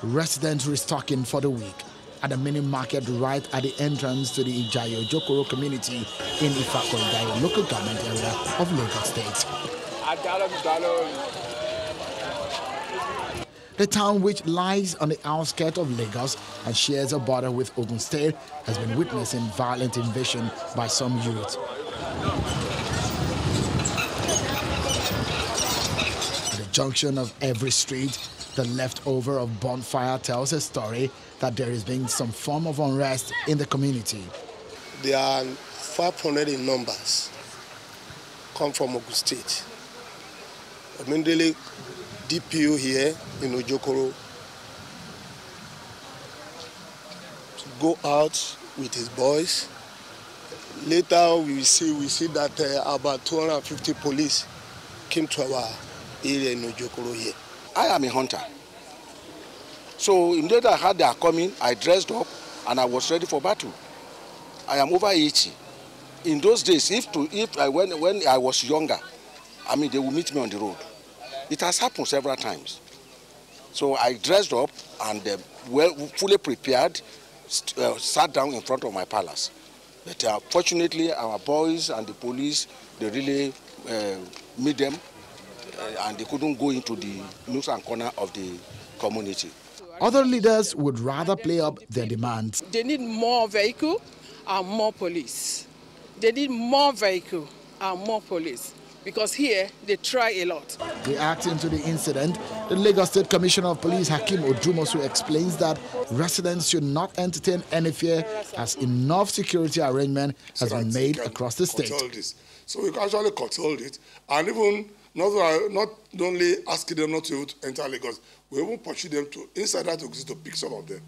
Residents restocking for the week at the mini market right at the entrance to the Ijayo Jokoro community in Ifako Ijayo local government area of Lagos State. The town, which lies on the outskirts of Lagos and shares a border with Ogun State, has been witnessing violent invasion by some youth. At the junction of every street, the leftover of bonfire tells a story that there has been some form of unrest in the community. They are 500 in numbers, come from Ogun State. Immediately, DPO here in Ojokoro go out with his boys. Later, we see that about 250 police came to our area in Ojokoro here. I am a hunter. So immediately I heard they are coming, I dressed up and I was ready for battle. I am over 80. In those days, when I was younger, I mean, they would meet me on the road. It has happened several times. So I dressed up and fully prepared, sat down in front of my palace. But fortunately, our boys and the police, they really meet them and they couldn't go into the nooks and corners of the community. Other leaders would rather play up their demands. They need more vehicle and more police. They need more vehicle and more police, because here they try a lot. Reacting to the incident, the Lagos State Commissioner of Police Hakeem Odumosu explains that residents should not entertain any fear as enough security arrangement has been made across the state. So we can actually control it, and even not only asking them not to enter Lagos, we even pursue them to inside that exit to pick some of them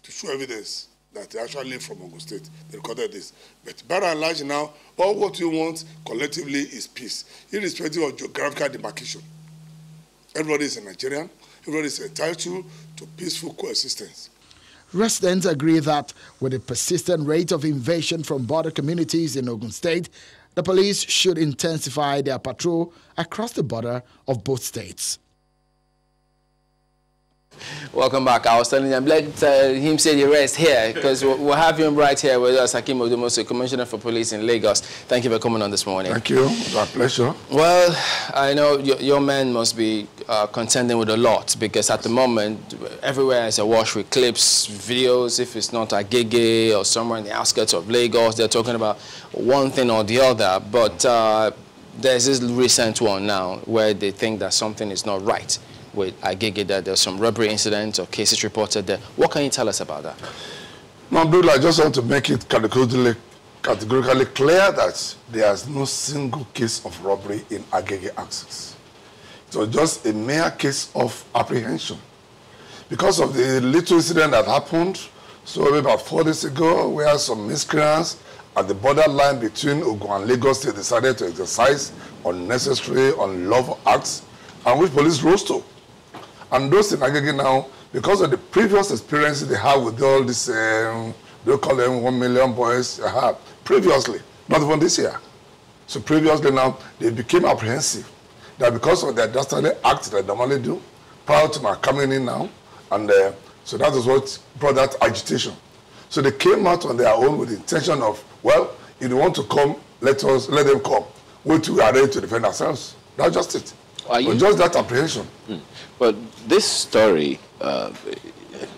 to show evidence that they actually live from Ogun State. They recorded this. But by and large now, all what we want collectively is peace, irrespective of geographical demarcation. Everybody is a Nigerian. Everybody is entitled to peaceful coexistence. Residents agree that with the persistent rate of invasion from border communities in Ogun State, the police should intensify their patrol across the border of both states. Welcome back. I was telling him, let him say the rest here, because we'll have him right here with us, Hakeem Odumosu, Commissioner for Police in Lagos. Thank you for coming on this morning. Thank you. It's our pleasure. Well, I know your men must be contending with a lot, because at the moment, everywhere is awash with clips, videos. If it's not Agege or somewhere in the outskirts of Lagos, they're talking about one thing or the other. But there's this recent one now where they think that something is not right with Agege, that there's some robbery incidents or cases reported there. What can you tell us about that? No, Abdul, I just want to make it categorically clear that there's no single case of robbery in Agege axis. It was just a mere case of apprehension. Because of the little incident that happened, so about 4 days ago, where some miscreants at the borderline between Ogun and Lagos State decided to exercise unnecessary, unlawful acts, and which police rose to. And those in Agege now, because of the previous experiences they had with all this, they call them 1 million boys they had previously, not even this year. So previously now, they became apprehensive. That because of the dastardly acts that they normally do, prior to my coming in now, and so that is what brought that agitation. So they came out on their own with the intention of, well, if they want to come, let them come. We too are ready to defend ourselves. That's just it. But just that apprehension. But this story,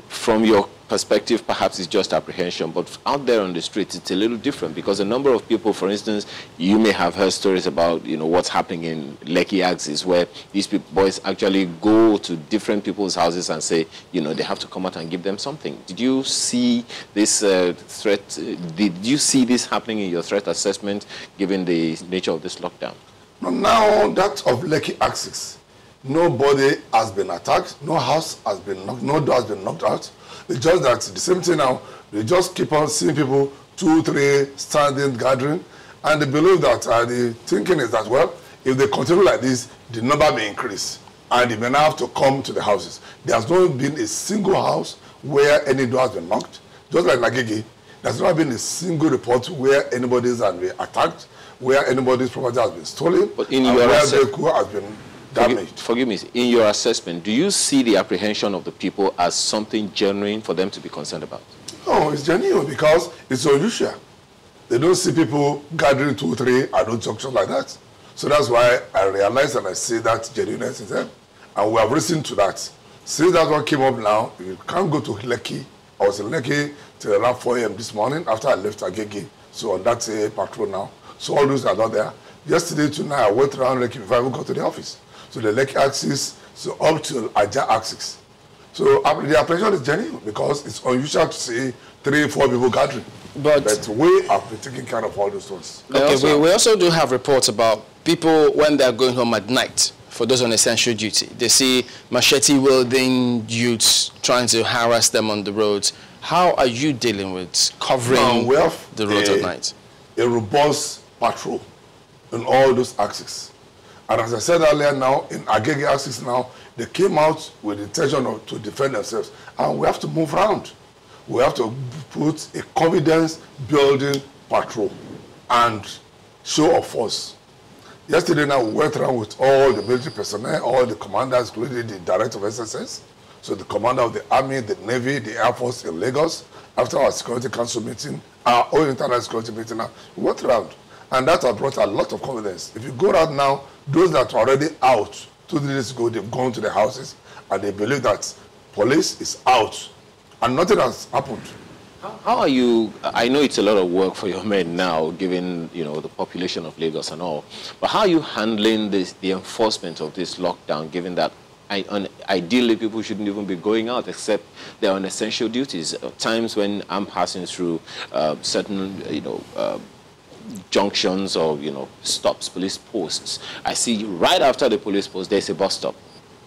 from your perspective, perhaps it's just apprehension, but out there on the streets, it's a little different, because a number of people, for instance, you may have heard stories about, what's happening in Lekki axis, where these boys actually go to different people's houses and say, they have to come out and give them something. Did you see this threat? Did you see this happening in your threat assessment, given the nature of this lockdown? Now that of Lekki axis, nobody has been attacked, no house has been knocked, no door has been knocked out. It's just that the same thing now, they just keep on seeing people 2, 3 standing, gathering, and they believe that the thinking is that, well, if they continue like this, the number may increase, and they may not have to come to the houses. There has not been a single house where any door has been knocked. Just like Agege, there's not been a single report where anybody's has been attacked, where anybody's property has been stolen, but in and your where vehicle has been damaged. Forgive me, in your assessment, do you see the apprehension of the people as something genuine for them to be concerned about? No, it's genuine because it's unusual. They don't see people gathering 2 or 3 at no junction like that. So that's why I realize and I see that genuineness in them. And we have listened to that. Since that one came up now, you can't go to Lekki. I was in Lekki till around 4 a.m. this morning after I left Agege. So on that patrol now. So all those are not there. Yesterday tonight, I went around Lekki before I even got to the office. So the Lekki axis, so up to Aja axis. So the apprehension is genuine because it's unusual to see 3 or 4 people gathering. But we have been taking care of all those ones. Okay, we also do have reports about people when they're going home at night for those on essential duty. They see machete-wielding youths trying to harass them on the roads. How are you dealing with covering the roads at night? A robust patrol in all those axes. And as I said earlier now, in Agege axis now, they came out with the intention to defend themselves. And we have to move around. We have to put a confidence-building patrol and show of force. Yesterday now, we went around with all the military personnel, all the commanders, including the director of SSS, so the commander of the Army, the Navy, the Air Force in Lagos. After our Security Council meeting, our own internal security meeting now, we went around. And that has brought a lot of confidence. If you go out now, those that are already out 2 days ago, they've gone to the houses and they believe that police is out and nothing has happened. How are you, I know it's a lot of work for your men now, given, you know, the population of Lagos and all, but how are you handling this, the enforcement of this lockdown, given that ideally people shouldn't even be going out except they're on essential duties? Times when I'm passing through certain, junctions or, stops, police posts, I see right after the police post, there's a bus stop.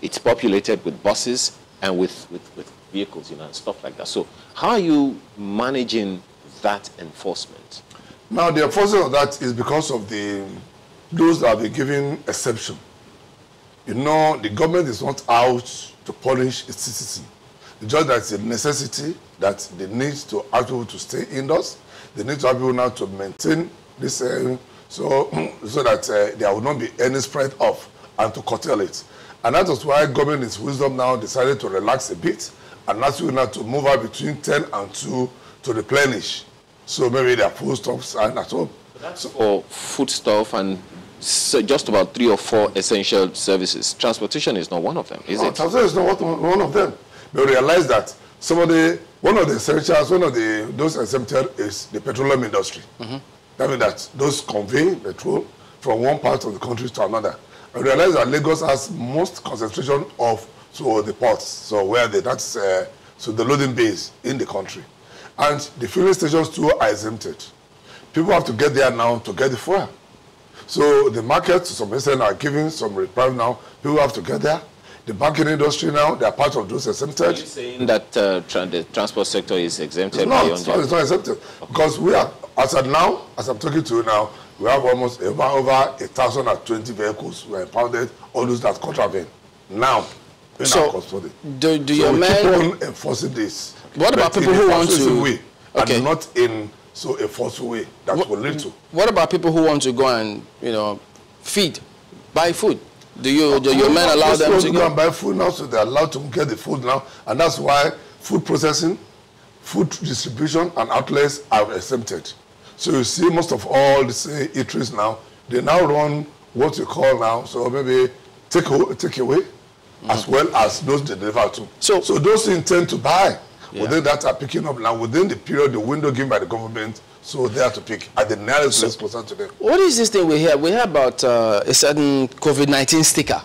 It's populated with buses and with vehicles, and stuff like that. So how are you managing that enforcement? Now, the enforcement of that is because of those that have been given exception. The government is not out to punish its citizens. It's just that it's a necessity that they need to ask people to stay indoors. They need to have people now to maintain this, so that there will not be any spread of and to curtail it. And that is why government in its wisdom now decided to relax a bit and ask you now to move out between 10 and 2 to replenish. So maybe their foodstuffs and at home. So for foodstuff and just about 3 or 4 essential services. Transportation is not one of them, is it? Transportation is not one of them. We realize that one of the essentials, those exempted is the petroleum industry. That means that those convey petrol from one part of the country to another. I realize that Lagos has most concentration of the ports, so the loading bays in the country. And the filling stations too are exempted. People have to get there now to get the fuel. So the market to some extent are giving some reprieve now. People have to get there. The banking industry now, they are part of those exempted. Are you saying that the transport sector is exempted? It's not exempted. Okay. Because we are, as I'm talking to you now, we have almost over 1,020 vehicles were impounded, all those that contravene. Now, in our custody. Do your men keep on enforcing this? What about people who want to? And not in a forceful way that will lead to. What about people who want to go and buy food? Do your men allow them to go and buy food now? So they're allowed to get the food now, and that's why food processing, food distribution, and outlets are exempted. So you see, most of all the eateries now, they now run what you call now, so maybe take away, as well as those they deliver to. So those who intend to buy, within that are picking up now within the period, the window given by the government, so they have to pick at the nearest place closer to them. What is this thing we hear? We hear about a certain COVID-19 sticker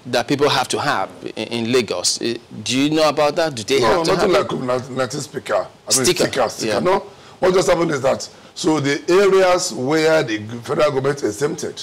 that people have to have in Lagos. Do you know about that? Do they have to have? No, nothing like COVID-19 sticker. No. What just happened is that, so the areas where the federal government is exempted,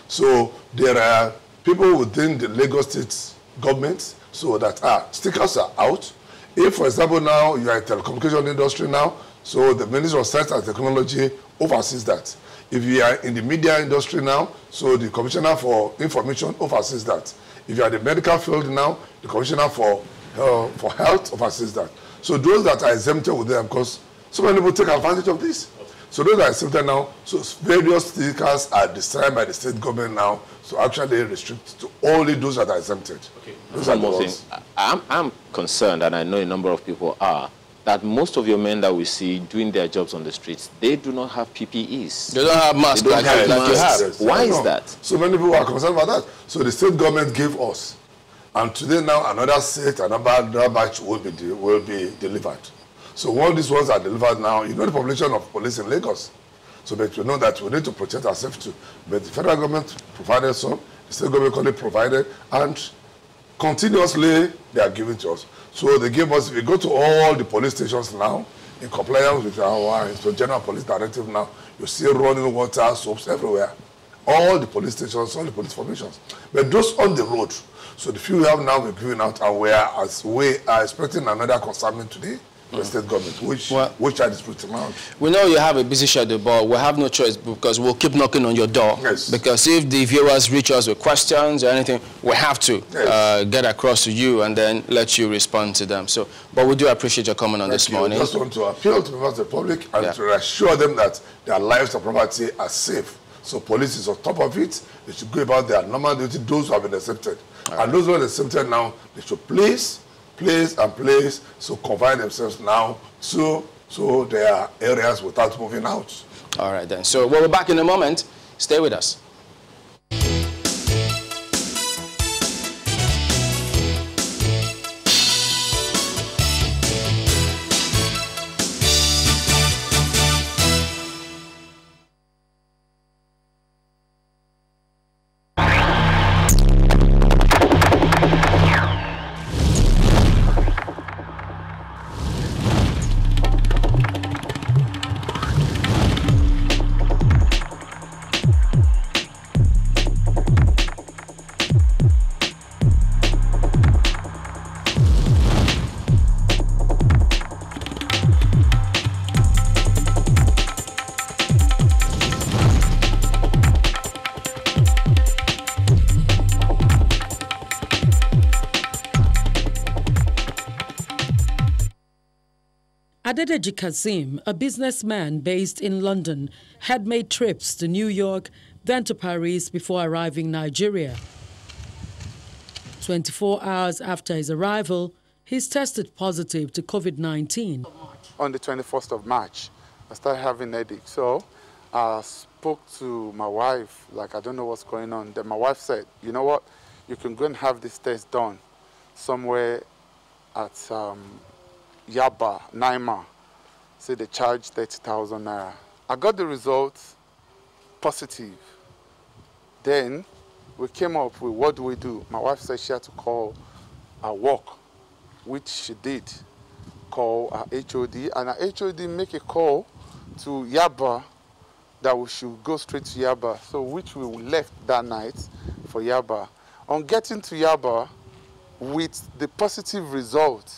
so there are people within the Lagos state government, so that stickers are out. If, for example, now you are in the telecommunication industry now, so the Ministry of Science and Technology oversees that. If you are in the media industry now, so the Commissioner for Information oversees that. If you are in the medical field now, the Commissioner for Health oversees that. So those that are exempted with them, because so many people take advantage of this. So those are exempted now. So various stickers are designed by the state government now to actually restrict to only those that are exempted. Okay. Those One are more the thing. ones. I'm concerned, and I know a number of people are, that most of your men that we see doing their jobs on the streets, they do not have PPEs. They don't have masks like you have. Yes, Why yes, is that? So many people are concerned about that. So the state government gave us. And today now another set, another batch will be delivered. So all these ones are delivered now. You know the population of police in Lagos. So that we know that we need to protect ourselves too. But the federal government provided some, the state government only provided, and continuously they are giving to us. So they gave us, if you go to all the police stations now, in compliance with our general police directive now, you see running water, soaps everywhere. All the police stations, all the police formations. But those on the road, so the few we have now we're giving out, and we are expecting another consignment today, the state government, which are disputing out. We know you have a busy schedule, but we have no choice because we'll keep knocking on your door. Yes. Because if the viewers reach us with questions or anything, we have to get across to you and then let you respond to them. So, but we do appreciate your comment on this morning. I just want to appeal to members of the public and to assure them that their lives and property are safe. So police is on top of it. They should go about their normal duty, those who have been accepted. And those who are accepted now, they should place, so confine themselves now so their areas without moving out. All right then. So we'll be back in a moment. Stay with us. Adedeji Kazeem, a businessman based in London, had made trips to New York, then to Paris before arriving Nigeria. 24 hours after his arrival, he's tested positive to COVID-19. On the 21st of March, I started having a headache. So I spoke to my wife, like, I don't know what's going on. Then my wife said, you know what, you can go and have this test done somewhere at Yaba, Naima. Say they charge 30,000 naira. I got the results positive. Then we came up with what do we do? My wife said she had to call our work, which she did. Call our HOD, and our HOD make a call to Yaba that we should go straight to Yaba. So which we left that night for Yaba. On getting to Yaba, with the positive result,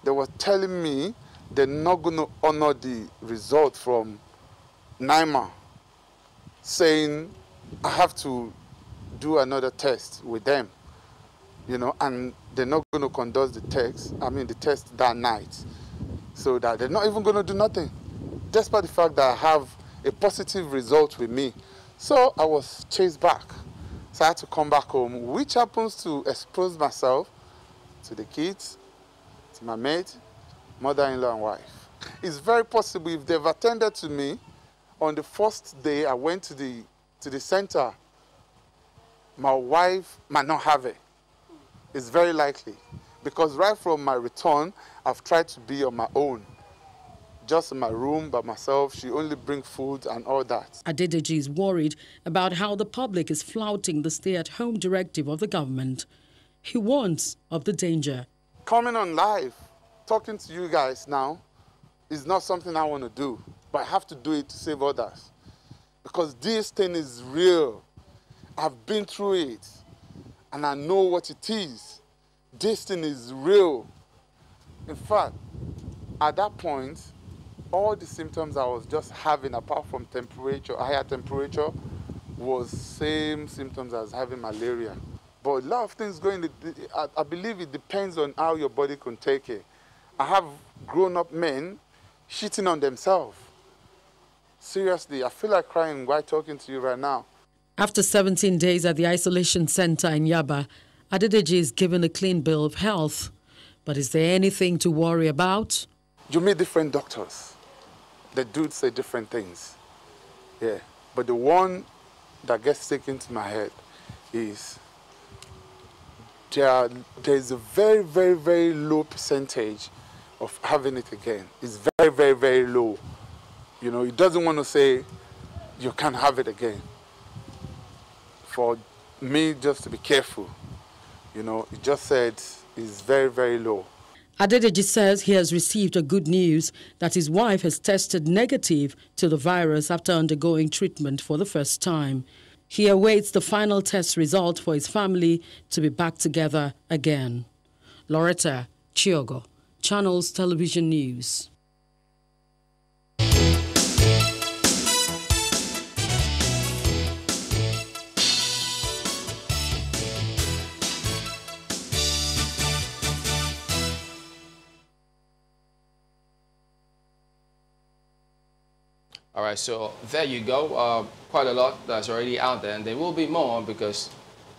they were telling me they're not going to honor the result from Naima, saying I have to do another test with them, you know, and they're not going to conduct the test that night. So that they're not even going to do nothing, despite the fact that I have a positive result with me. So I was chased back. So I had to come back home, which happens to expose myself to the kids, to my mate, mother-in-law and wife. It's very possible if they've attended to me on the first day I went to the center, my wife might not have it. It's very likely. Because right from my return, I've tried to be on my own. Just in my room by myself. She only brings food and all that. Adedeji is worried about how the public is flouting the stay-at-home directive of the government. He warns of the danger. Coming on live, talking to you guys now, is not something I want to do. But I have to do it to save others. Because this thing is real. I've been through it. And I know what it is. This thing is real. In fact, at that point, all the symptoms I was just having, apart from temperature, higher temperature, was same symptoms as having malaria. But a lot of things going, I believe it depends on how your body can take it. I have grown-up men shitting on themselves. Seriously, I feel like crying while talking to you right now. After 17 days at the isolation center in Yaba, Adedeji is given a clean bill of health. But is there anything to worry about? You meet different doctors. The dudes say different things. Yeah. But the one that gets stuck into my head is there's a very, very, very low percentage of having it again. It's very, very, very low. You know, it doesn't want to say you can't have it again. For me just to be careful, you know, it just said it's very, very low. Adedeji says he has received a good news that his wife has tested negative to the virus after undergoing treatment for the first time. He awaits the final test result for his family to be back together again. Loretta Chiogo, Channels Television News. All right, so there you go. Quite a lot that's already out there, and there will be more because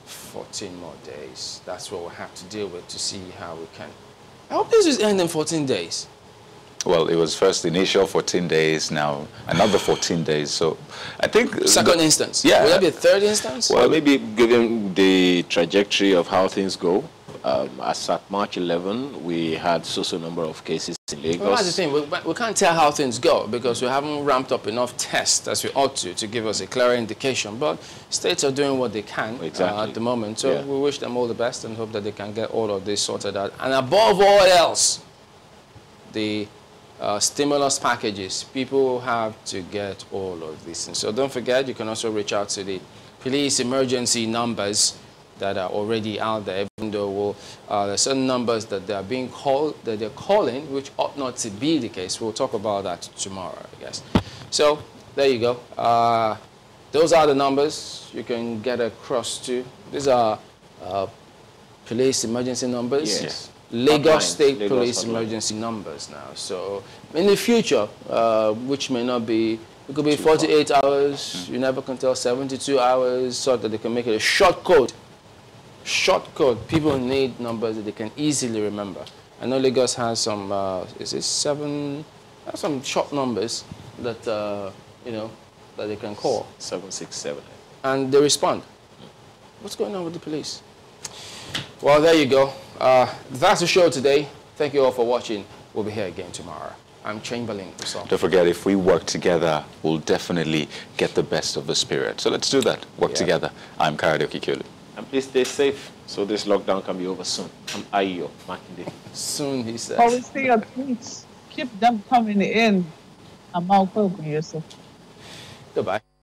14 more days. That's what we'll have to deal with to see how we can. I hope this is end in 14 days. Well, it was first initial 14 days, now another 14 days. So I think... Second instance. Yeah. Will that be a third instance? Well, maybe given the trajectory of how things go, as at March 11, we had so number of cases in Lagos. Well, that's the thing. We can't tell how things go because we haven't ramped up enough tests as we ought to give us a clearer indication. But states are doing what they can at the moment. So we wish them all the best and hope that they can get all of this sorted out. And above all else, the stimulus packages. People have to get all of this. And so don't forget, you can also reach out to the police emergency numbers that are already out there, even though there are certain numbers that they are being called, that they're calling, which ought not to be the case. We'll talk about that tomorrow, I guess. So there you go. Those are the numbers you can get across to. These are police emergency numbers. Yes. Lagos State Lagos Police emergency numbers now. So in the future, which may not be, it could be 48 hours, you never can tell, 72 hours, so that they can make it a short code. Short code. People need numbers that they can easily remember. I know Lagos has some, some short numbers that, you know, that they can call. 767. And they respond. What's going on with the police? Well, there you go. That's the show today. Thank you all for watching. We'll be here again tomorrow. I'm Chamberlain. Don't forget, if we work together, we'll definitely get the best of the spirit. So let's do that. Work together. I'm Kayode Okikulu. And please stay safe so this lockdown can be over soon. I'm Ayo Makinde. Soon, he says. Always see your tweets. Keep them coming in. I'm Malcolm. Goodbye.